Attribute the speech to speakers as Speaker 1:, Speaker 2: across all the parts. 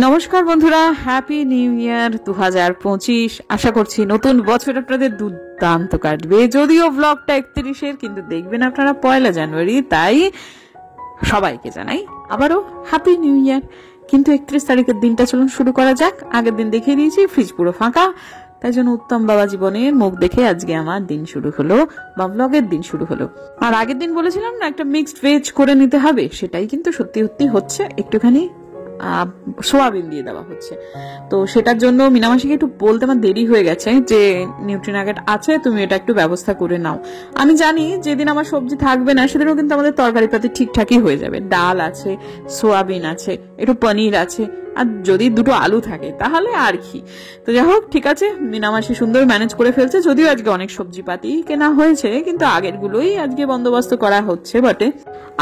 Speaker 1: নমস্কার বন্ধুরা, happy new year 2025। আশা করছি নতুন বছর আপনাদের দুর্দান্ত কাটবে। যদিও ব্লগটা 31-এর, কিন্তু দেখবেন আপনারা 1 জানুয়ারি। তাই সবাইকে জানাই আবারও হ্যাপি নিউ ইয়ার। কিন্তু 31 তারিখের দিনটা চলুন শুরু করা যাক। আগের দিন দেখিয়ে দিয়েছি ফ্রিজ পুরো ফাঁকা, তাই জন্য উত্তম বাবা জীবনের মুখ দেখে আজকে আমার দিন শুরু হলো, বা ব্লগের দিন শুরু হলো। আর আগের দিন বলেছিলাম না একটা মিক্সড ভেজ করে নিতে হবে, সেটাই কিন্তু সত্যি সত্যি হচ্ছে। একটুখানি সোয়াবিন দিয়ে দেওয়া হচ্ছে। তো সেটার জন্য মিনামাসিকে একটু বলতে আমার দেরি হয়ে গেছে যে নিউট্রিনাগেট আছে, তুমি এটা একটু ব্যবস্থা করে নাও। আমি জানি যেদিন আমার সবজি থাকবে না সেদিনও কিন্তু আমাদের তরকারি পাতি ঠিকঠাকই হয়ে যাবে। ডাল আছে, সোয়াবিন আছে, একটু পনির আছে, আর যদি দুটো আলু থাকে তাহলে আর কি। তো যাই হোক, ঠিক আছে, মিনামাসি সুন্দর ম্যানেজ করে ফেলছে। যদিও আজকে অনেক সবজি পাতি কেনা হয়েছে, কিন্তু আগের গুলোই আজকে বন্দোবস্ত করা হচ্ছে বটে।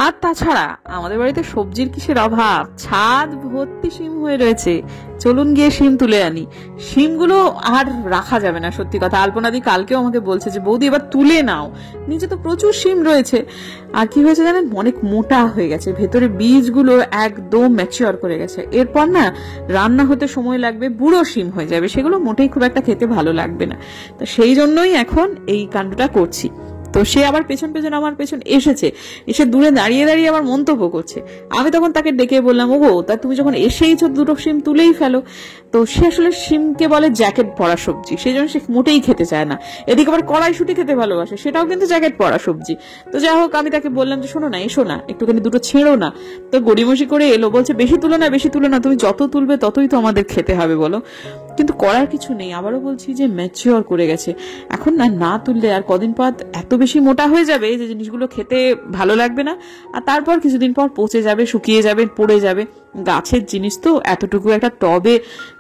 Speaker 1: আর তাছাড়া আমাদের বাড়িতে সবজির কিসের অভাব, ছাদ ভর্তি শিম হয়ে রয়েছে। চলুন গিয়ে শিম তুলে আনি। শিমগুলো আর রাখা যাবে না, সত্যি কথা। আলপনাদি কালকেও আমাকে বলছে যে বৌদি এবার তুলে নাও, নিচে তো প্রচুর শিম রয়েছে। আর কি হয়েছে জানেন, অনেক মোটা হয়ে গেছে, ভেতরে বীজগুলো একদম ম্যাচিওর করে গেছে। এরপর না রান্না হতে সময় লাগবে, বুড়ো শিম হয়ে যাবে, সেগুলো মোটেই খুব একটা খেতে ভালো লাগবে না। তো সেই জন্যই এখন এই কাণ্ডটা করছি। তো সে আবার পেছন পেছন আমার পেছন এসেছে, এসে দূরে দাঁড়িয়ে দাঁড়িয়ে আবার মন্তব্য করছে। আমি তখন তাকে ডেকে বললাম, ওগো তা তুমি যখন এসেইছো দুটো শিম তুলেই ফেলো। তো সে আসলে শিমকে বলে জ্যাকেট পরা সবজি, সেই জন্য সে মোটেই খেতে চায় না। এদিকে আবার কড়াইশুঁটি খেতে ভালোবাসে, সেটাও কিন্তু জ্যাকেট পরা সবজি। তো যাই হোক, আমি তাকে বললাম যে শোনো না, এসো না, একটুখানি দুটো ছেড়ো না। তো গড়িমসি করে এলো, বলছে বেশি তুলো না, বেশি তুলো না, তুমি যত তুলবে ততই তো আমাদের খেতে হবে বলো। কিন্তু করার কিছু নেই, আবারও বলছি যে ম্যাচিওর করে গেছে। এখন না তুললে আর কদিন পর এত বেশি মোটা হয়ে যাবে যে জিনিসগুলো খেতে ভালো লাগবে না। আর তারপর কিছুদিন পর পচে যাবে, শুকিয়ে যাবে, পড়ে যাবে। গাছের জিনিস তো, এতটুকু একটা টবে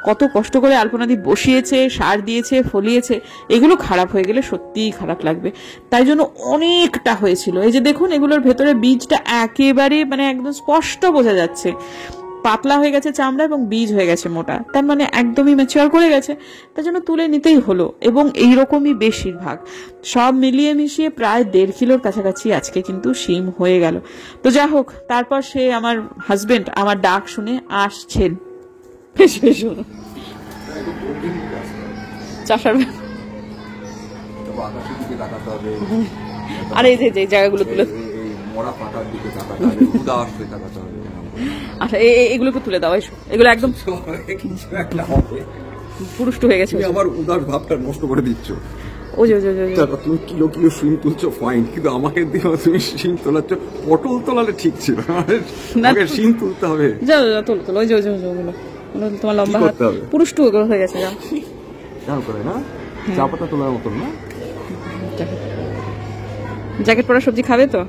Speaker 1: কত কষ্ট করে আলপনাদি বসিয়েছে, সার দিয়েছে, ফলিয়েছে, এগুলো খারাপ হয়ে গেলে সত্যিই খারাপ লাগবে। তাই জন্য অনেকটা হয়েছিল। এই যে দেখুন, এগুলোর ভেতরে বীজটা একেবারে মানে একদম স্পষ্ট বোঝা যাচ্ছে। পাতলা হয়ে গেছে চামড়া এবং বীজ হয়ে গেছে মোটা, তার মানে একদমই ম্যাচিওর করে গেছে। তার জন্য তুলে নিতেই হলো। এবং এইরকমই বেশিরভাগ, সব মিলিয়ে মিশিয়ে প্রায় 1.5 কিলোর কাছাকাছি আজকে কিন্তু শিম হয়ে গেল। তো যা হোক, তারপর সে আমার হাজবেন্ড আমার ডাক শুনে আসছেন। চাষার আর এই যে জায়গাগুলো তুলে, আচ্ছা এগুলোকে তুলে দাও, এগুলো একদম পুরুষ্ট হয়ে গেছে।
Speaker 2: আমার উদার ভাবটা নষ্ট করে দিচ্ছ। তুমি কিলো কিলো শিম তুলছো ফাইন, কিন্তু আমাকে দিয়ে তুমি শিম তোলাচ্ছ। পটল তোলালে ঠিক ছিল, শিম তুলতে হবে।
Speaker 1: তোলো তোলো, ওই যে তোমার লম্বা হাত পুরুষ্ট হয়ে গেছে।
Speaker 2: খেয়াল করে না, চা পাতা তোলার মতন না।
Speaker 1: জ্যাকেট পরা সবজি খাবে তো?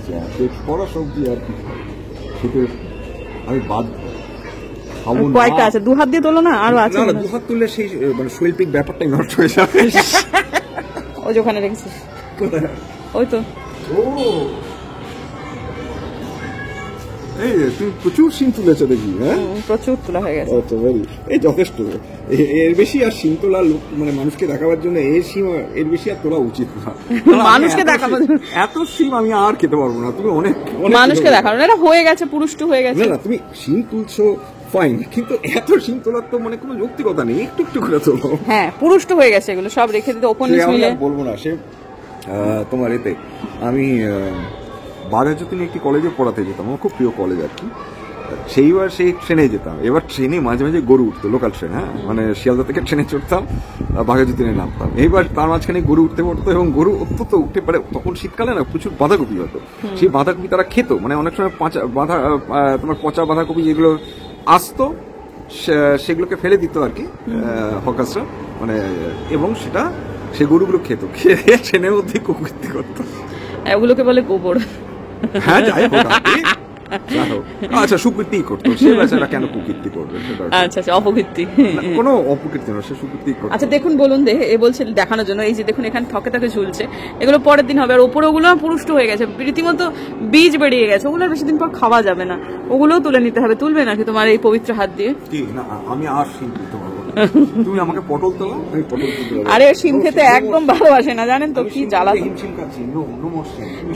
Speaker 2: জ্যাকেট পরা সবজি আর কি খেতে আমি বাদ খাবো না।
Speaker 1: কয়টা আছে? 2 হাত দিয়ে তোলো না, আরো আছে।
Speaker 2: না, 2 হাত তুললে সেই মানে শৈল্পিক ব্যাপারটাই নষ্ট হয়ে যাবে।
Speaker 1: ওই যে ওখানে রেখেছিস, ওই তো।
Speaker 2: এই তুমি প্রচুর শিম তুলেছো দেখি। হ্যাঁ,
Speaker 1: প্রচুর তোলা হয়ে গেছে।
Speaker 2: এই যথেষ্ট, এর বেশি আর শিম তোলা মানে মানুষকে দেখাবার জন্য এর শিম এর বেশি আর তোলা উচিত না।
Speaker 1: মানুষকে দেখাবার,
Speaker 2: এত শিম আমি আর খেতে পারবো না। তুমি অনেক
Speaker 1: মানুষকে দেখানো, এটা হয়ে গেছে, পুরুষ্ট হয়ে গেছে।
Speaker 2: না, তুমি শিম তুলছো ফাইন, কিন্তু এত শিম তোলার তো মানে কোনো যৌক্তিকতা নেই। একটু একটু করে তোলো।
Speaker 1: হ্যাঁ, পুরুষ্ট হয়ে গেছে, এগুলো সব রেখে দিতে ওপেন মিলে
Speaker 2: বলবো না। সে তোমার এতে আমি বাঘাযতীনে একটি কলেজে পড়াতে যেতাম, আমার খুব প্রিয় কলেজ আর কি। সেইবার সেই ট্রেনে যেতাম। এবার ট্রেনে মাঝে মাঝে গরু উঠতো, লোকাল ট্রেন। হ্যাঁ, মানে শিয়ালদা থেকে ট্রেনে চড়তাম, বাঘাযতীনে নামতাম। এইবার তার মাঝখানে গরু উঠতে পড়তো, এবং গরু অত্যন্ত উঠতে পারে। তখন শীতকালে না প্রচুর বাঁধাকপি হতো। সেই বাঁধাকপি তারা খেত, মানে অনেক সময় তোমার পচা বাঁধাকপি যেগুলো আসতো সেগুলোকে ফেলে দিত আর কি হকার্সরা, মানে। এবং সেটা সে গরুগুলো খেত, খেয়ে ট্রেনের মধ্যে কুকীর্তি করতো।
Speaker 1: এগুলোকে বলে গোবর।
Speaker 2: হ্যাঁ, যাই হোক। আচ্ছা, সুকীর্তি করতো সে, বেচারা কেন কুকীর্তি করবে?
Speaker 1: আচ্ছা, অপকীর্তি।
Speaker 2: কোনো অপকীর্তি নয়, সে সুকীর্তি করতো।
Speaker 1: আচ্ছা দেখুন, বলুন এ বলছে দেখানোর জন্য। এই যে দেখুন, এখানে থকে থকে ঝুলছে, এগুলো পরের দিন হবে। আর ওপরে ওগুলো পুরুষ্ট হয়ে গেছে, রীতিমতো বীজ বেরিয়ে গেছে, ওগুলো বেশি দিন পর খাওয়া যাবে না। ওগুলোও তুলে নিতে হবে। তুলবে নাকি তোমার এই পবিত্র হাত দিয়ে?
Speaker 2: না, আমি আর শিম তুলতে পারবো না। তুমি আমাকে পটল তোলো, আমি পটল তুলতে পারবো।
Speaker 1: আরে শিম খেতে একদম ভালোবাসে না, জানেন তো কি জ্বালা।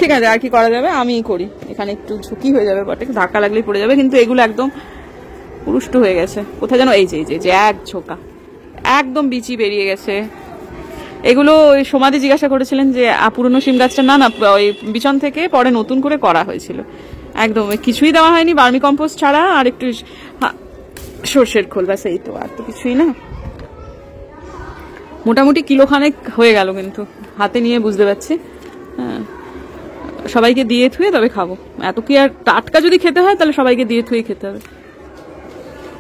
Speaker 1: ঠিক আছে, আর কি করা যাবে, আমিই করি। এখানে একটু ঝুঁকি হয়ে যাবে বটে, ধাক্কা লাগলেই পড়ে যাবে, কিন্তু এগুলো একদম পুরুষ্ট হয়ে গেছে কোথায় যেন, এই যে এই যে এক ঝোঁকা একদম বিচি বেরিয়ে গেছে। এগুলো ওই সমাধি জিজ্ঞাসা করেছিলেন যে পুরনো সিম গাছটা, না না ওই বিছন থেকে পরে নতুন করে করা হয়েছিল, একদম কিছুই দেওয়া হয়নি, বার্মি কম্পোস্ট ছাড়া আর একটু সর্ষের খোল, ব্যাস এই তো, আর তো কিছুই না। মোটামুটি কিলোখানেক হয়ে গেল, কিন্তু হাতে নিয়ে বুঝতে পারছি। হ্যাঁ, সবাইকে দিয়ে থুয়ে তবে খাবো, এত কি আর টাটকা যদি খেতে হয় তাহলে সবাইকে দিয়ে থুয়ে খেতে হবে।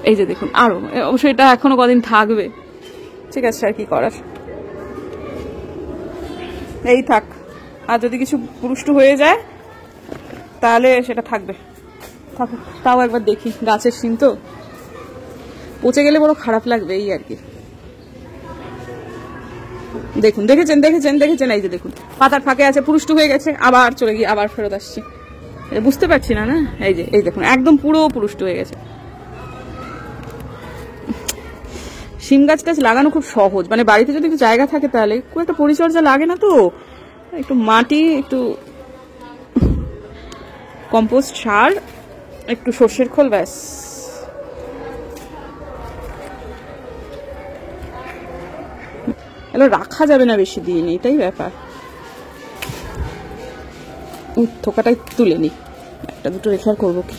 Speaker 1: এই যে দেখুন আরো, অবশ্যই এটা এখনো কদিন থাকবে, ঠিক আছে, আর কি করার, এই থাক। আর যদি কিছু পুরুষ্ট হয়ে যায় তাহলে সেটা থাকবে, থাকুক। তাও একবার দেখি, গাছের সিম তো, পচে গেলে বড় খারাপ লাগবে এই আর কি। দেখুন, দেখেছেন দেখেছেন দেখেছেন, এই যে দেখুন পাতার ফাঁকে আছে, পুরুষ্ট হয়ে গেছে, আবার চলে গিয়ে আবার ফেরত আসছে, বুঝতে পারছি না। না এই যে এই দেখুন একদম পুরো পুরুষ্ট হয়ে গেছে। সিম গাছ টাছ লাগানো খুব সহজ, মানে বাড়িতে যদি একটু জায়গা থাকে তাহলে খুব একটা পরিচর্যা লাগে না, তো একটু মাটি, একটু কম্পোস্ট সার, একটু সর্ষের খোল, ব্যাস। এগুলো রাখা যাবে না বেশি দিন, এটাই ব্যাপার। থোকাটাই তুলে নি, একটা দুটো রেখে আর করবো কি।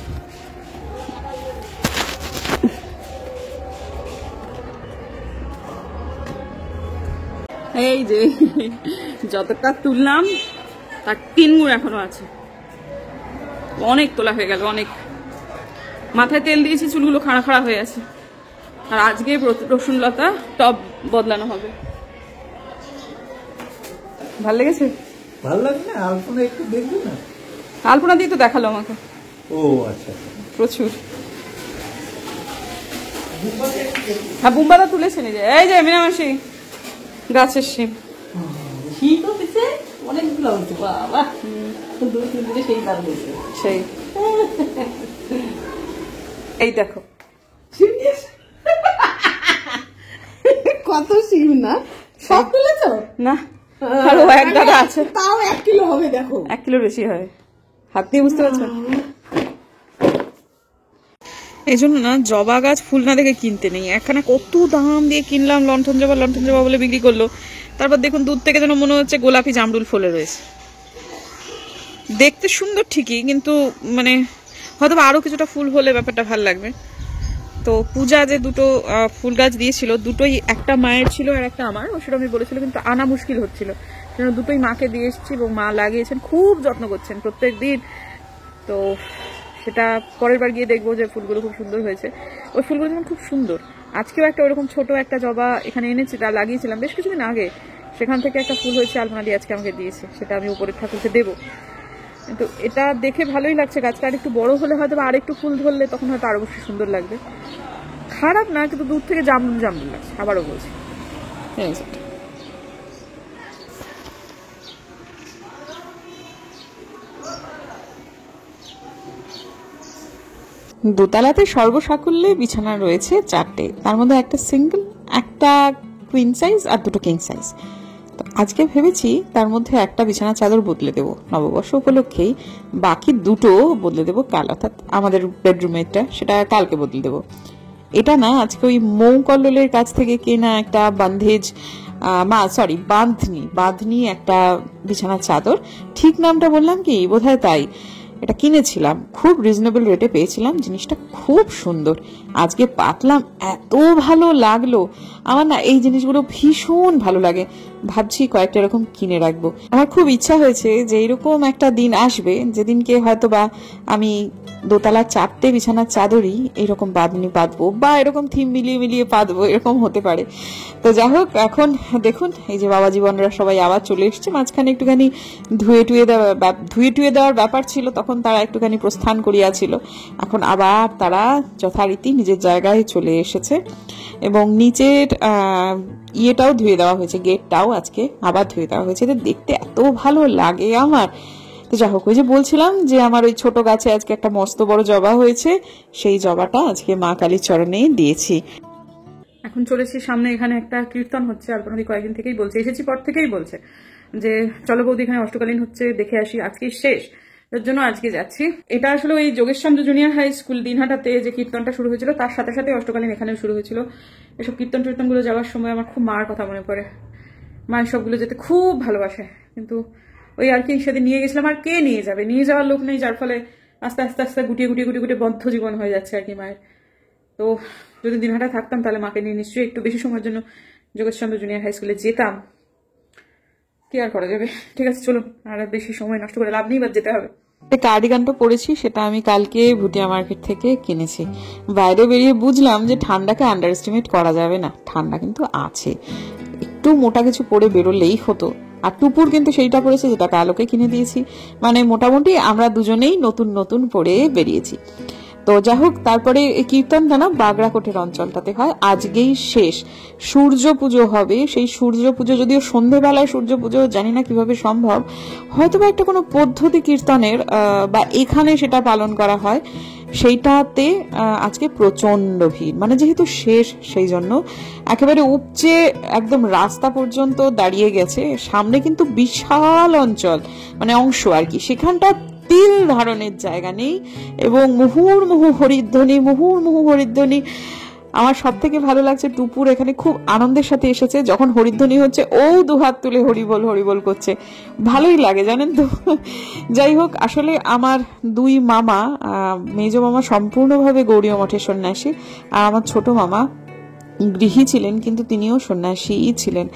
Speaker 1: এই যে যতটা তুললাম তার 3 গুণ এখনো আছে, অনেক তোলা হয়ে গেল, অনেক। মাথায় তেল দিয়েছি, চুলগুলো খাড়া খাড়া হয়ে আছে। আর আজকে রসুন লতা টব বদলানো হবে। ভাল লেগেছে?
Speaker 3: ভালো লাগে না? আলপনা একটু দেখবো না?
Speaker 1: আলপনা দিয়ে তো দেখালো আমাকে।
Speaker 3: ও আচ্ছা,
Speaker 1: প্রচুর। হ্যাঁ, বুম্বাদা তুলেছে নিজে। এই যে মিনামাসি, গাছের শিম।
Speaker 4: শীত হচ্ছে অনেকগুলো হচ্ছে, বাবা 2-3 দিনে সেই কাজ হয়েছে।
Speaker 1: সেই এই দেখো
Speaker 4: কত শিম না, সব তুলেছ
Speaker 1: না, আরো এক দাদা আছে,
Speaker 4: তাও 1 কিলো হবে, দেখো
Speaker 1: 1 কিলো বেশি হয়, হাত দিয়ে বুঝতে পারছো। এই জন্য না জবা গাছ ফুল না দেখে কিনতে নেই। একখানা কত দাম দিয়ে কিনলাম, লণ্ঠন জবা বলে বিক্রি করলো। তারপর দেখুন দূর থেকে যেন মনে হচ্ছে গোলাপি জামরুল ফুলে রয়েছে। দেখতে সুন্দর ঠিকই, কিন্তু মানে হয়তো আরো কিছুটা ফুল হলে ব্যাপারটা ভাল লাগবে। তো পূজা যে দুটো ফুল গাছ দিয়েছিল, দুটোই একটা মায়ের ছিল আর একটা আমার, ও সেটা আমি বলেছিল, কিন্তু আনা মুশকিল হচ্ছিল, সেজন্য দুটোই মাকে দিয়ে এসেছি এবং মা লাগিয়েছেন, খুব যত্ন করছেন প্রত্যেক দিন। তো সেটা পরের বার গিয়ে দেখবো যে ফুলগুলো খুব সুন্দর হয়েছে। ওই ফুলগুলো যেমন খুব সুন্দর, আজকেও একটা ওরকম ছোট একটা জবা এখানে এনেছি, তা লাগিয়েছিলাম বেশ কিছুদিন আগে, সেখান থেকে একটা ফুল হয়েছে, আলপনা দিয়ে আজকে আমাকে দিয়েছে, সেটা আমি উপরের ঠাকুরকে দেবো। কিন্তু এটা দেখে ভালোই লাগছে, গাছটা আর একটু বড় হলে হয়তো আর একটু ফুল ধরলে তখন হয়তো আরো বেশি সুন্দর লাগবে। খারাপ না, কিন্তু দূর থেকে জামরুল জামরুল লাগছে, আবারও বলছি। দোতলাতে সর্বসাকুল্যে বিছানা রয়েছে 4টে, তার মধ্যে একটা সিঙ্গেল, একটা কুইন সাইজ আর 2টো কিং সাইজ। তো আজকে ভেবেছি তার মধ্যে একটা বিছানা চাদর বদলে দেবো নববর্ষ উপলক্ষেই, বাকি 2টো বদলে দেবো কাল, অর্থাৎ আমাদের বেডরুমেরটা সেটা কালকে বদলে দেবো। এটা না আজকে ওই মৌ কল্লোলের কাছ থেকে কেনা একটা বাঁধনি একটা বিছানা চাদর, ঠিক নামটা বললাম কি বোধহয় তাই, এটা কিনেছিলাম, খুব রিজনেবল রেটে পেয়েছিলাম, জিনিসটা খুব সুন্দর। আজকে পাতলাম, এত ভালো লাগলো আমার, না এই জিনিসগুলো ভীষণ ভালো লাগে, ভাবছি কয়েকটা এরকম কিনে রাখবো। আমার খুব ইচ্ছা হয়েছে যে এরকম একটা দিন আসবে যেদিনকে হয়তো বা আমি দোতলা 4টে বিছানার চাদরই এরকম বাঁধবো, বা এরকম থিম মিলিয়ে মিলিয়ে পাতবো, এরকম হতে পারে। তো যাই হোক, এখন দেখুন এই যে বাবা জীবনরা সবাই আবার চলে এসছে, মাঝখানে একটুখানি ধুয়ে টুয়ে দেওয়ার ব্যাপার ছিল, তখন তারা একটুখানি প্রস্থান করিয়াছিল, এখন আবার তারা যথারীতি নিজের জায়গায় চলে এসেছে, এবং নিচের ইয়েটাও ধুয়ে দেওয়া হয়েছে, গেটটাও আজকে আবার ধুয়ে দেওয়া হয়েছে। দেখতে এত ভালো লাগে আমার। তো যাই হোক, ওই যে বলছিলাম যে আমার ওই ছোট গাছে আজকে একটা মস্ত বড় জবা হয়েছে, সেই জবাটা আজকে মা কালীর চরণে দিয়েছি। এখন চলেছি সামনে, এখানে একটা কীর্তন হচ্ছে, আলপনাদি কয়েকদিন থেকেই বলছে, এসেছি পর থেকেই বলছে যে চলো বৌদি এখানে অষ্টকালীন হচ্ছে, দেখে আসি, আজকেই শেষ। এর জন্য আজকে যাচ্ছি। এটা আসলে ওই যোগেশচন্দ্র জুনিয়র হাই স্কুল দিনহাটাতে যে কীর্তনটা শুরু হয়েছিল তার সাথে সাথে অষ্টকালীন এখানেও শুরু হয়েছিল। এসব কীর্তন টীর্তনগুলো যাওয়ার সময় আমার খুব মার কথা মনে পড়ে। মায়ের সবগুলো যেতে খুব ভালোবাসে, কিন্তু ওই আর কি সেদিন নিয়ে গেছিলাম, আর কে নিয়ে যাবে, নিয়ে যাওয়ার লোক নেই, যার ফলে আস্তে আস্তে আস্তে গুটিয়ে গুটিয়ে গুটিয়ে গুটিয়ে বদ্ধ জীবন হয়ে যাচ্ছে আর কি মায়ের। তো যদি দিনহাটায় থাকতাম তাহলে মাকে নিয়ে নিশ্চয়ই একটু বেশি সময়ের জন্য যোগেশচন্দ্র জুনিয়র হাই স্কুলে যেতাম। কি আর করা যাবে, ঠিক আছে চলুন, আর বেশি সময় নষ্ট করে লাভ নেই, বাদ যেতে হবে। কার্ডিগানটা পরেছি সেটা আমি কালকে ভুটিয়া মার্কেট থেকে কিনেছি। বাইরে বেরিয়ে বুঝলাম যে ঠান্ডাকে আন্ডার এস্টিমেট করা যাবে না, ঠান্ডা কিন্তু আছে, একটু মোটা কিছু পরে বেরোলেই হতো। আর টুপুর কিন্তু সেইটা পরেছে যেটা কালোকে কিনে দিয়েছি, মানে মোটামুটি আমরা দুজনেই নতুন নতুন পরে বেরিয়েছি। তো যাই হোক, তারপরে এই কীর্তনটা না বাগড়াকোটের অঞ্চলটাতে হয়, আজকেই শেষ, সূর্য পুজো হবে। সেই সূর্য পুজো, যদিও সন্ধ্যেবেলায় সূর্য পুজো জানি না কিভাবে সম্ভব, হয়তো বা একটা কোনো পদ্ধতি কীর্তনের বা এখানে সেটা পালন করা হয়, সেইটাতে আজকে প্রচন্ড ভিড়, মানে যেহেতু শেষ সেই জন্য একেবারে উপচে একদম রাস্তা পর্যন্ত দাঁড়িয়ে গেছে। সামনে কিন্তু বিশাল অঞ্চল, মানে অংশ আর কি, সেখানটা তিল ধারণের জায়গা নেই, এবং মুহুর্মুহু হরিধ্বনি। আমার সব থেকে ভালো লাগছে টুপুর এখানে খুব আনন্দের সাথে এসেছে, যখন হরিধ্বনি হচ্ছে ও দুহাত তুলে হরিবল হরিবল করছে, ভালোই লাগে জানেন তো। যাই হোক, আসলে আমার দুই মামা, মেজো মামা সম্পূর্ণভাবে গৌড়ীয় মঠের সন্ন্যাসী, আর আমার ছোট মামা গৃহী ছিলেন, কিন্তু তিনিও সন্ন্যাসীই ছিলেন।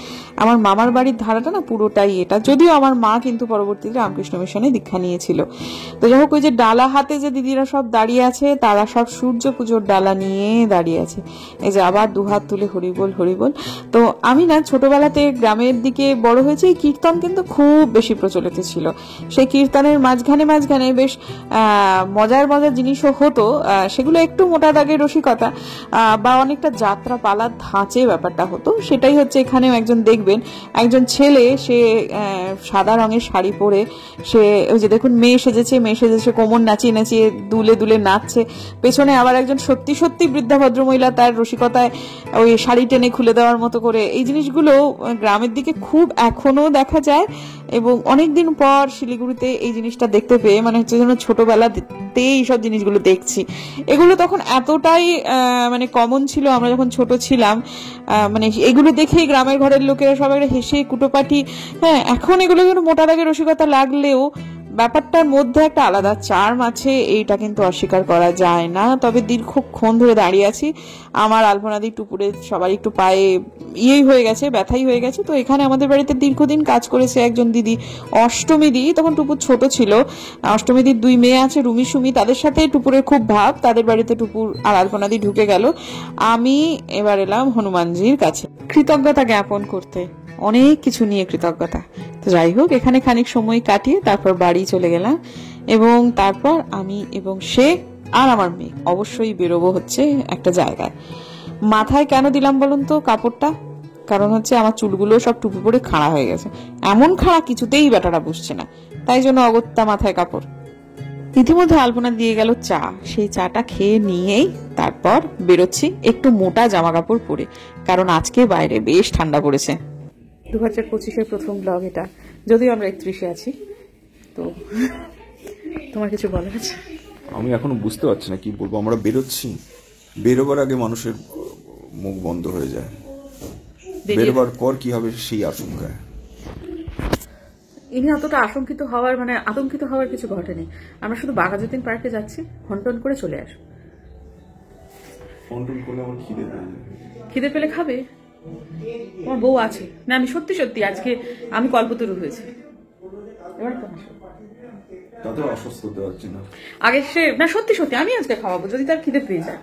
Speaker 1: আমার মামার বাড়ির ধারাটা না পুরোটাই এটা, যদিও আমার মা কিন্তু পরবর্তীতে রামকৃষ্ণ মিশনে দীক্ষা নিয়েছিল। তো যাই হোক, ওই যে ডালা হাতে যে দিদিরা সব দাঁড়িয়ে আছে, তারা সব সূর্য পুজোর ডালা নিয়ে দাঁড়িয়ে আছে, এই যে আবার দুহাত তুলে হরিবল হরিবল। তো আমি না ছোটবেলাতে গ্রামের দিকে বড় হয়েছে, এই কীর্তন কিন্তু খুব বেশি প্রচলিত ছিল। সেই কীর্তনের মাঝখানে মাঝখানে বেশ মজার মজার জিনিসও হতো, সেগুলো একটু মোটা দাগের রসিকতা বা অনেকটা যাত্রা পালার ধাঁচে ব্যাপারটা হতো। সেটাই হচ্ছে এখানেও একজন দেখবেন, একজন ছেলে, সে সাদা রঙের শাড়ি পরে, সে ওই যে দেখুন মেয়ে সেজেছে, কোমর নাচিয়ে নাচিয়ে দুলে দুলে নাচছে, পেছনে আবার একজন সত্যি সত্যি বৃদ্ধা ভদ্রমহিলা তার রসিকতায় ওই শাড়ি টেনে খুলে দেওয়ার মতো করে। এই জিনিসগুলো গ্রামের দিকে খুব এখনো দেখা যায়, এবং অনেকদিন পর শিলিগুড়িতে এই জিনিসটা দেখতে পেয়ে মানে হচ্ছে যেন ছোটবেলাতে এইসব জিনিসগুলো দেখছি। এগুলো তখন এতটাই মানে কমন ছিল, আমরা যখন ছোট ছিলাম, মানে এগুলো দেখেই গ্রামের ঘরের লোকেরা সবাই হেসে কুটোপাটি। হ্যাঁ, এখন এগুলো যেন মোটা দাগের রসিকতা লাগলেও ব্যাপারটার মধ্যে একটা আলাদা চার্ম আছে, এইটা কিন্তু অস্বীকার করা যায় না। তবে দীর্ঘক্ষণ ধরে দাঁড়িয়ে আছি, আমার আলপনাদি টুপুরে সবাই একটু পায়ে হয়ে গেছে, ব্যথাই হয়ে গেছে। তো এখানে আমাদের বাড়িতে দীর্ঘদিন কাজ করেছে একজন দিদি, অষ্টমী দি, তখন টুপুর ছোট ছিল। অষ্টমী দির দুই মেয়ে আছে, রুমি সুমি, তাদের সাথে টুপুরের খুব ভাব, তাদের বাড়িতে টুপুর আর আলপনাদি ঢুকে গেল। আমি এবার এলাম হনুমানজির কাছে কৃতজ্ঞতা জ্ঞাপন করতে, অনেক কিছু নিয়ে কৃতজ্ঞতা। তো যাই হোক, এখানে খানিক সময় কাটিয়ে তারপর বাড়ি চলে গেলাম, এবং তারপর আমি এবং সে আর আমার মেয়ে অবশ্যই বেরোবো হচ্ছে একটা জায়গায়। মাথায় কেন দিলাম বলুন তো কাপড়টা, কারণ হচ্ছে আমার চুলগুলো সব টুপি পরে খাড়া হয়ে গেছে, এমন খাড়া কিছুতেই ব্যাটাটা বুঝছে না, তাই জন্য অগত্যা মাথায় কাপড়। ইতিমধ্যে আলপনা দিয়ে গেল চা, সেই চাটা খেয়ে নিয়েই তারপর বেরোচ্ছি একটু মোটা জামা কাপড় পরে, কারণ আজকে বাইরে বেশ ঠান্ডা পড়েছে। 2025-এর প্রথম ব্লগ এটা, যদিও আমরা 31-এ আছি। তো তোমার কিছু বলার আছে?
Speaker 2: আমি এখনো বুঝতে পারছি না কি বলবো। আমরা বেরোচ্ছি, বেরোবার আগে মানুষের মুখ বন্ধ হয়ে যায়, বেরোবার পর কি হবে সেই আশঙ্কায়।
Speaker 1: ইনি অতটা আতঙ্কিত হওয়ার কিছু ঘটেনি। আমরা শুধু বাঘাযতীন পার্কে যাচ্ছি, হন্টন করে চলে আসবো। খিদে পেলে খাবে, তোমার বউ আছে না। আমি সত্যি সত্যি আজকে আমি কল্পতরু হয়েছি, এবার তো
Speaker 2: তাতে অসুস্থ হতে পারছি না।
Speaker 1: আগে সে না, সত্যি সত্যি আমি আজকে খাওয়াবো যদি তার খিদে পেয়ে যায়।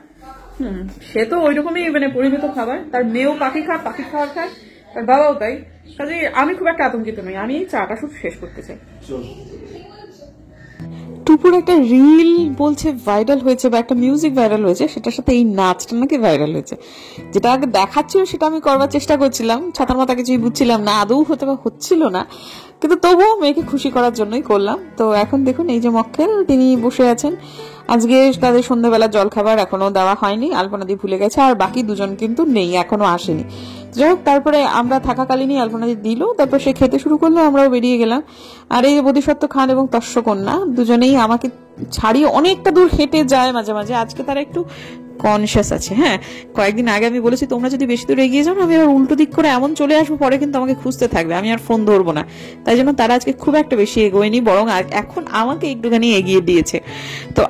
Speaker 1: সে তো ওই রকমই মানে পরিমিত খাবার, তার মেয়েও পাখি খাবার খায়, তার বাবাও তাই। কাজে আমি খুব একটা আতঙ্কিত নই, আমি চাটা শুধু শেষ করতে চাই। টুপুর একটা রিল বলছে ভাইরাল হয়েছে, বা একটা মিউজিক ভাইরাল হয়েছে, সেটার সাথে এই নাচটা নাকি ভাইরাল হয়েছে। যেটা আগে দেখাচ্ছিল সেটা আমি করবার চেষ্টা করছিলাম, ছাতার মাথা কিছুই বুঝছিলাম না, আদৌ হতে বা হচ্ছিল না, কিন্তু তবুও মেয়েকে খুশি করার জন্যই করলাম। তো এখন দেখুন এই যে মক্কেল, তিনি বসে আছেন, আজকে তাদের সন্ধ্যাবেলা জলখাবার এখনো দেওয়া হয়নি, আলপনা দিয়ে ভুলে গেছে, আর বাকি দুজন কিন্তু নেই, এখনো আসেনি। যাই হোক, তারপরে আমরা থাকাকালীনই আলপনা দিয়ে দিল, তারপর সে খেতে শুরু করলো, আমরাও বেরিয়ে গেলাম। আর এই বোধিসত্ত্ব খান এবং তস্যকন্যা দুজনেই আমাকে ছাড়িয়ে অনেকটা দূর হেঁটে যায় মাঝে মাঝে। আজকে তারা একটু কনসিয়াস আছে। হ্যাঁ, কয়েকদিন আগে আমি বলেছি তোমরা যদি বেশি দূর এগিয়ে যাও আমি আবার উল্টো দিক করে এমন চলে আসবো, পরে কিন্তু আমাকে খুঁজতে থাকবে, আমি আর ফোন ধরবো না। তাই জন্য তারা আজকে খুব একটা বেশি এগোয়নি, বরং এখন আমাকে একটুখানি এগিয়ে দিয়েছে। তো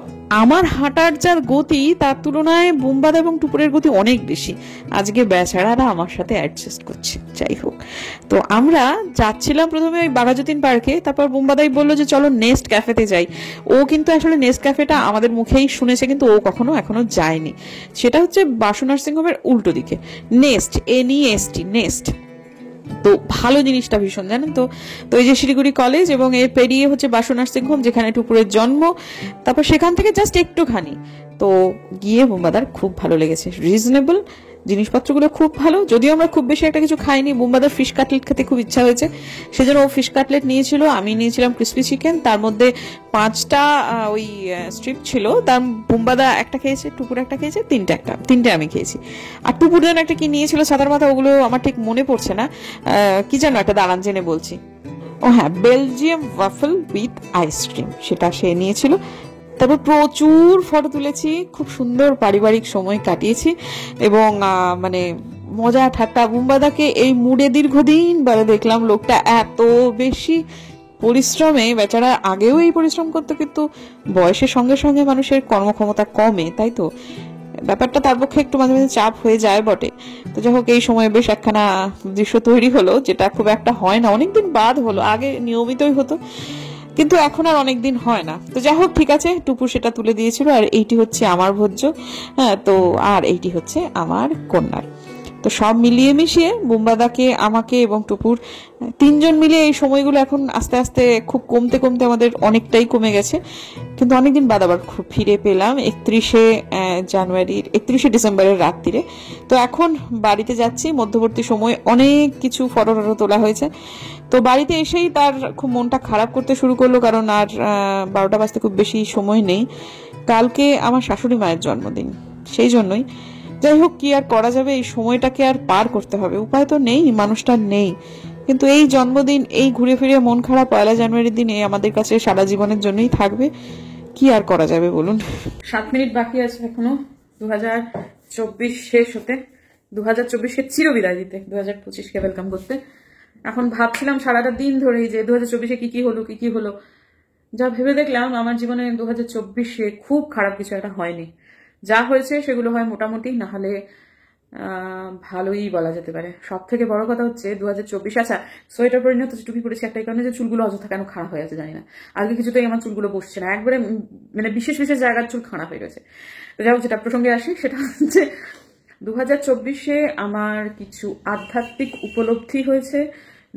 Speaker 1: আমার হাঁটার যার গতি তার তুলনায় বুম্বাদা এবং টুপুরের গতি অনেক বেশি। আজকে বেচারারা আমার সাথে অ্যাডজাস্ট করছে। যাই হোক, তো আমরা যাচ্ছিলাম প্রথমে ওই বাঘাযতীন পার্কে, তারপর বুম্বাদাই বললো যে চলো নেস্ট ক্যাফেতে যাই। ও কিন্তু আসলে নেস্ট ক্যাফেটা আমাদের মুখেই শুনেছে, কিন্তু ও এখনো যায়নি। সেটা হচ্ছে বাসু নার্সিংহোমের উল্টো দিকে, নেস্ট, NEST, নেস্ট। তো ভালো জিনিসটা ভীষণ, জানেন তো। তো এই যে শিলিগুড়ি কলেজ এবং এর পেরিয়ে হচ্ছে বাসু নার্সিংহোম, যেখানে টুপুরের জন্ম। তারপর সেখান থেকে জাস্ট একটুখানি তো গিয়ে বুম্বাদার খুব ভালো লেগেছে, রিজনেবল, জিনিসপত্রগুলো খুব ভালো। যদিও আমরা খুব বেশি একটা কিছু খাইনি, বুম্বাদার ফিশ কাটলেট খেতে খুব ইচ্ছা হয়েছে, সেজন্য ও ফিশ কাটলেট নিয়েছিল, আমি নিয়েছিলাম ক্রিসপি চিকেন। তার মধ্যে 5টা ওই স্ট্রিপ ছিল, তার বুম্বাদা একটা খেয়েছে, টুপুর একটা খেয়েছে, তিনটে আমি খেয়েছি। আর টুপুরের একটা কি নিয়েছিল সাদার মাথা, ওগুলো আমার ঠিক মনে পড়ছে না, কি যেন একটা, দাঁড়ান জেনে বলছি। ও হ্যাঁ, বেলজিয়াম ওয়াফল উইথ আইসক্রিম, সেটা সে নিয়েছিল। তারপর প্রচুর ফটো তুলেছি, খুব সুন্দর পারিবারিক সময় কাটিয়েছি এবং মানে মজা ঠাট্টা। বুম্বাদাকে এই মুডে দীর্ঘদিন বাদে দেখলাম। লোকটা এত বেশি পরিশ্রমে, বেচারা আগেও এই পরিশ্রম করতো, কিন্তু বয়সের সঙ্গে সঙ্গে মানুষের কর্মক্ষমতা কমে, তাই তো ব্যাপারটা তার পক্ষে একটু মাঝে মাঝে চাপ হয়ে যায় বটে। তো যাই হোক, এই সময় বেশ একখানা দৃশ্য তৈরি হলো, যেটা খুব একটা হয় না, অনেকদিন বাদ হলো, আগে নিয়মিতই হতো, কিন্তু এখন আর অনেকদিন হয় না। তো যাই হোক, ঠিক আছে, টুপুর সেটা তুলে দিয়েছিল। আর এইটি হচ্ছে আমার ভোজ্য, হ্যাঁ, তো আর এইটি হচ্ছে আমার কন্যার। তো সব মিলিয়ে মিশিয়ে বুম্বাদাকে, আমাকে এবং টুপুর, তিনজন মিলে এই সময়গুলো এখন আস্তে আস্তে খুব কমতে কমতে আমাদের অনেকটাই কমে গেছে, কিন্তু অনেকদিন বাদ আবার খুব ফিরে পেলাম 31শে ডিসেম্বরের রাত্রিরে। তো এখন বাড়িতে যাচ্ছি, মধ্যবর্তী সময় অনেক কিছু ফটো তোলা হয়েছে। তো বাড়িতে এসেই তার খুব মনটা খারাপ করতে শুরু করলো, কারণ আর 12টা বাজতে খুব বেশি সময় নেই। কালকে আমার শাশুড়ি মায়ের জন্মদিন, সেই জন্যই। যাই হোক, কি আর করা যাবে, এই সময়টাকে আর পার করতে হবে, উপায় তো নেই, মানুষটা নেই। কিন্তু এই জন্মদিন, এই ঘুরে ফিরে মন খারাপ 1 জানুয়ারির দিনে আমাদের কাছে সারা জীবনের জন্যই থাকবে। কি আর করা যাবে বলুন। 7 মিনিট বাকি আছে এখনো 2024 শেষ হতে, 2024-এর চিরবিদায় দিতে, 2025-কে ওয়েলকাম করতে। এখন ভাবছিলাম সারাটা দিন ধরেই যে 2024-এ কি কি হলো। যা ভেবে দেখলাম আমার জীবনে 2024-এ খুব খারাপ কিছু একটা হয়নি। যা হয়েছে সেগুলো হয় মোটামুটি, না হলে ভালোই বলা যেতে পারে। সব থেকে বড় কথা হচ্ছে 2024, আচ্ছা সোয়েটার পরিণত টুপি পরেছি একটাই কারণে, যে চুলগুলো অযথা কেন খারাপ হয়ে আছে জানি না। আজকে কিছুতেই আমার চুলগুলো বসছে না, একবারে মানে বিশেষ বিশেষ জায়গার চুল খারাপ হয়ে গেছে। তো যাই হোক, যেটা প্রসঙ্গে আসি সেটা হচ্ছে 2024-এ আমার কিছু আধ্যাত্মিক উপলব্ধি হয়েছে,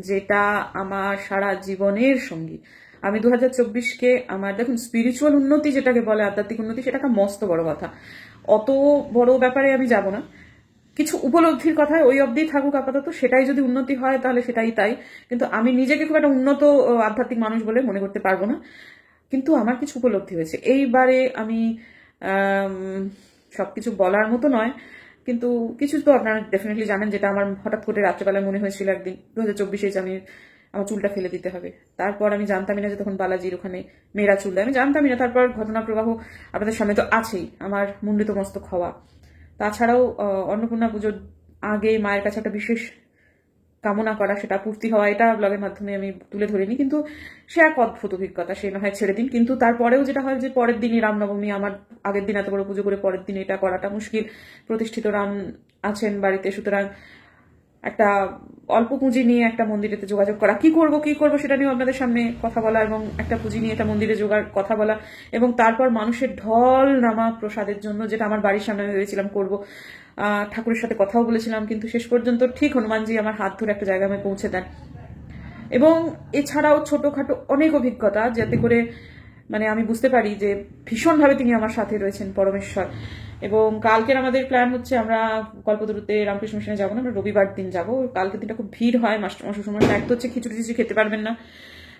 Speaker 1: যেটা আমার সারা জীবনের সঙ্গী। আমি 2024-কে আমার, দেখুন, স্পিরিচুয়াল উন্নতি যেটাকে বলে, আধ্যাত্মিক উন্নতি, সেটা একটা মস্ত বড় কথা, অত বড় ব্যাপারে আমি যাব না। কিছু উপলব্ধির কথা ওই অবধি থাকুক আপাতত, সেটাই যদি উন্নতি হয় তাহলে সেটাই তাই। কিন্তু আমি নিজেকে খুব একটা উন্নত আধ্যাত্মিক মানুষ বলে মনে করতে পারবো না, কিন্তু আমার কিছু উপলব্ধি হয়েছে এইবারে। আমি সবকিছু বলার মতো নয়, কিন্তু কিছু তো আপনারা ডেফিনেটলি জানেন, যেটা আমার হঠাৎ করে রাত্রেবেলায় মনে হয়েছিল একদিন 2024-এ, যে আমার চুলটা ফেলে দিতে হবে। তারপর আমি জানতামই না যে তখন বালাজির ওখানে মেয়েরা চুল দেয়, আমি জানতামই না। তারপর ঘটনা প্রবাহ আপনাদের সামনে তো আছেই, আমার মুন্ডিত মস্তক হওয়া। তাছাড়াও অন্নপূর্ণা পুজোর আগে মায়ের কাছে একটা বিশেষ কামনা করা, সেটা পূর্তি হওয়া, এটা ব্লগের মাধ্যমে আমি তুলে ধরিনি, কিন্তু সে এক অদ্ভুত অভিজ্ঞতা, সে না হয় ছেড়ে দিন। কিন্তু তারপরেও যেটা হয়, যে পরের দিনই রামনবমী, আমার আগের দিন এত বড় পুজো করে পরের দিন এটা করাটা মুশকিল। প্রতিষ্ঠিত রাম আছেন বাড়িতে, সুতরাং একটা অল্প পুঁজি নিয়ে একটা মন্দিরেতে যোগাযোগ করা, কি করব সেটা নিয়ে আপনাদের সামনে কথা বলা, এবং একটা পুঁজি নিয়ে একটা মন্দিরে কথা বলা, এবং তারপর মানুষের ঢল নামা প্রসাদের জন্য, যেটা আমার বাড়ির সামনে আমি ভেবেছিলাম করবো। ঠাকুরের সাথে কথাও বলেছিলাম, কিন্তু শেষ পর্যন্ত ঠিক হনুমানজি আমার হাত ধরে একটা জায়গায় আমি পৌঁছে দেন। এবং এছাড়াও ছোটখাটো অনেক অভিজ্ঞতা, যাতে করে মানে আমি বুঝতে পারি যে ভীষণভাবে তিনি আমার সাথে রয়েছেন, পরমেশ্বর। এবং কালকের আমাদের প্ল্যান হচ্ছে, আমরা কল্পতরুতে রামকৃষ্ণ মিশনে যাবো না, আমরা রবিবার দিন যাবো। কালকের দিনটা খুব ভিড় হয়, মাস্টার শ্বশুরমশাই, এক তো হচ্ছে খিচুড়ি খেতে পারবেন না,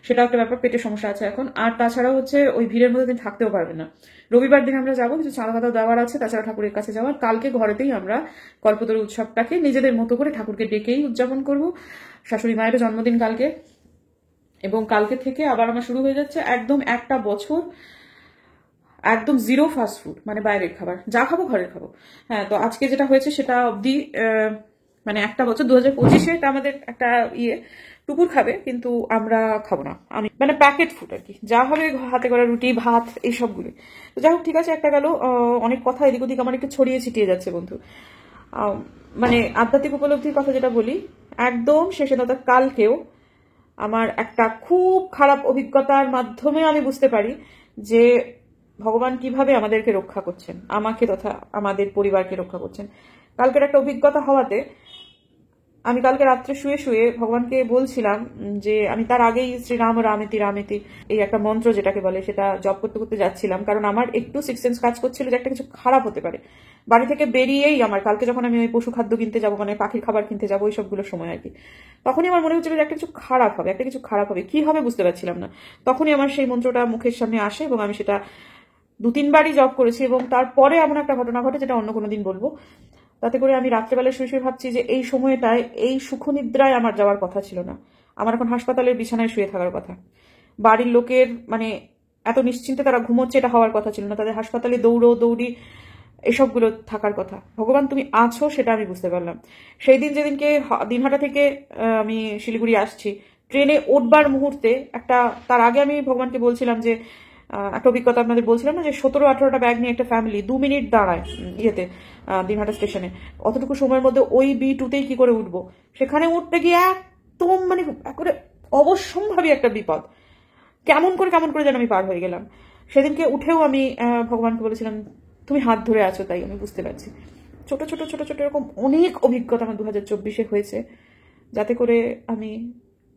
Speaker 1: সেটাও একটা ব্যাপার, পেটের সমস্যা আছে এখন। আর তাছাড়াও হচ্ছে ওই ভিড়ের মধ্যে দিন থাকতেও পারবে না। রবিবার দিন আমরা যাবো, কিছু চাঁদা ফাদা দেওয়ার আছে, তাছাড়া ঠাকুরের কাছে যাওয়ার। কালকে ঘরেতেই আমরা কল্পতরু উৎসবটাকে নিজেদের মতো করে ঠাকুরকে ডেকেই উদযাপন করব। শাশুড়ি মায়েরও জন্মদিন কালকে, এবং কালকে থেকে আবার আমার শুরু হয়ে যাচ্ছে একদম একটা বছর একদম জিরো ফাস্ট ফুড, মানে বাইরের খাবার, যা খাবো ঘরের খাবো। হ্যাঁ, তো আজকে যেটা হয়েছে সেটা অবধি মানে একটা বছর 2025-এ এটা আমাদের একটা টুকুর খাবে, কিন্তু আমরা খাবো না। আমি মানে প্যাকেট ফুড আর কি, যা হবে হাতে করা রুটি ভাত এইসবগুলো। তো যাই হোক, ঠিক আছে, একটা গেল। অনেক কথা এদিক ওদিক আমার একটু ছড়িয়ে ছিটিয়ে যাচ্ছে বন্ধু। মানে আধ্যাত্মিক উপলব্ধির কথা যেটা বলি, একদম শেষে নয়, কালকেও আমার একটা খুব খারাপ অভিজ্ঞতার মাধ্যমে আমি বুঝতে পারি যে ভগবান কিভাবে আমাদেরকে রক্ষা করছেন, আমাকে তথা আমাদের পরিবারকে রক্ষা করছেন। কালকের একটা অভিজ্ঞতা হওয়াতে আমি কালকে রাত্রে শুয়ে শুয়ে ভগবানকে বলছিলাম যে আমি তার আগেই শ্রীরাম রামেতি রামেতি এই একটা মন্ত্র যেটাকে বলে সেটা জপ করতে করতে যাচ্ছিলাম, কারণ আমার একটু সিক্স সেন্স কাজ করছিল যে একটা কিছু খারাপ হতে পারে। বাড়ি থেকে বেরিয়েই আমার কালকে যখন আমি ওই পশু খাদ্য কিনতে যাবো, মানে পাখির খাবার কিনতে যাবো, ওই সবগুলোর সময় আর কি, তখনই আমার মনে হচ্ছিল যে একটা কিছু খারাপ হবে, একটা কিছু খারাপ হবে, কি হবে বুঝতে পারছিলাম না। তখনই আমার সেই মন্ত্রটা মুখের সামনে আসে এবং আমি সেটা 2-3 বারই জপ করেছি, এবং তারপরে এমন একটা ঘটনা ঘটে যেটা অন্য কোনো দিন বলবো। তাতে করে আমি রাত্রেবেলা শুয়ে শুয়ে ভাবছি যে এই সময়টায় এই সুখনিদ্রায় আমার যাওয়ার কথা ছিল না, আমার এখন হাসপাতালের বিছানায় শুয়ে থাকার কথা। বাড়ির লোকের মানে এত নিশ্চিন্তে তারা ঘুমোচ্ছে, এটা হওয়ার কথা ছিল না, তাদের হাসপাতালে দৌড়ি এসবগুলো থাকার কথা। ভগবান তুমি আছো সেটা আমি বুঝতে পারলাম সেই দিন, যেদিনকে দিনহাটা থেকে আমি শিলিগুড়ি আসছি, ট্রেনে উঠবার মুহূর্তে তার আগে আমি ভগবানকে বলছিলাম যে একটা অভিজ্ঞতা আপনাদের বলছিলাম না, যে 17-18টা ব্যাগ নিয়ে একটা ফ্যামিলি 2 মিনিট দাঁড়ায় দিনহাটা স্টেশনে, অতটুকু সময়ের মধ্যে ওই B2-তেই কি করে উঠবো, সেখানে উঠতে গিয়ে একদম মানে একেবারে অবশ্যম্ভাবী একটা বিপদ, কেমন করে যেন আমি পার হয়ে গেলাম। সেদিনকে উঠেও আমি ভগবানকে বলেছিলাম তুমি হাত ধরে আছো, তাই আমি বুঝতে পারছি। ছোট এরকম অনেক অভিজ্ঞতা আমার 2024-এ হয়েছে, যাতে করে আমি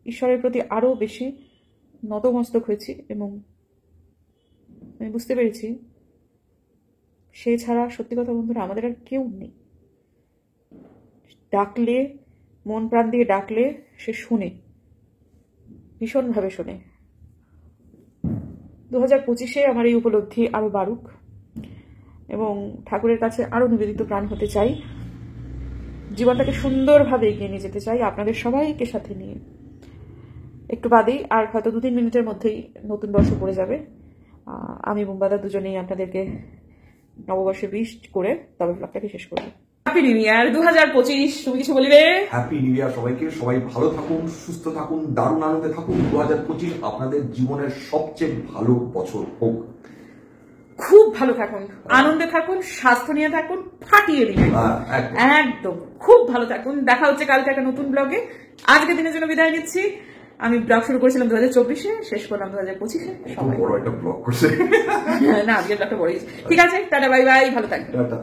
Speaker 1: ঈশ্বরের প্রতি আরো বেশি নতমস্তক হয়েছি, এবং আমি বুঝতে পেরেছি সে ছাড়া সত্যি কথা বন্ধুরা আমাদের আর কেউ নেই। ডাকলে, মন প্রাণ দিয়ে ডাকলে সে শুনে, ভীষণভাবে শোনে। 2025-এ আমার এই উপলব্ধি আরো বাড়ুক, এবং ঠাকুরের কাছে আরো নিবেদিত প্রাণ হতে চাই, জীবনটাকে সুন্দরভাবে এগিয়ে নিয়ে যেতে চাই আপনাদের সবাইকে সাথে নিয়ে। একটু বাদেই আর হয়তো 2-3 মিনিটের মধ্যেই নতুন বর্ষ পড়ে যাবে। আমি বুম্বাদা দুজনেই আপনাদেরকে নববর্ষে উইশ করে তবে ব্লগটাকে শেষ করবো। Happy new year 2025। তুমি কিছু বলিবে?
Speaker 2: হ্যাপি নিউ ইয়ার সবাইকে, সবাই ভালো থাকুন, সুস্থ থাকুন, দারুণ আনন্দে থাকুন। 2025 আপনাদের জীবনের সবচেয়ে ভালো বছর হোক।
Speaker 1: খুব ভালো থাকুন, আনন্দে থাকুন, স্বাস্থ্য নিয়ে থাকুন, ফাটিয়ে দিন একদম। খুব ভালো থাকুন, দেখা হচ্ছে কালকে একটা নতুন ব্লগে। আজকের দিনের জন্য বিদায় নিচ্ছি। আমি ব্লগ শুরু করেছিলাম 2024-এ, শেষ করলাম 2025-এ। সবাই
Speaker 2: বড় একটা ব্লগ করছে
Speaker 1: না, আজকের ব্লগটা বড়ই। ঠিক আছে, টাটা, বাই বাই, ভালো থাকবেন।
Speaker 2: টাটা।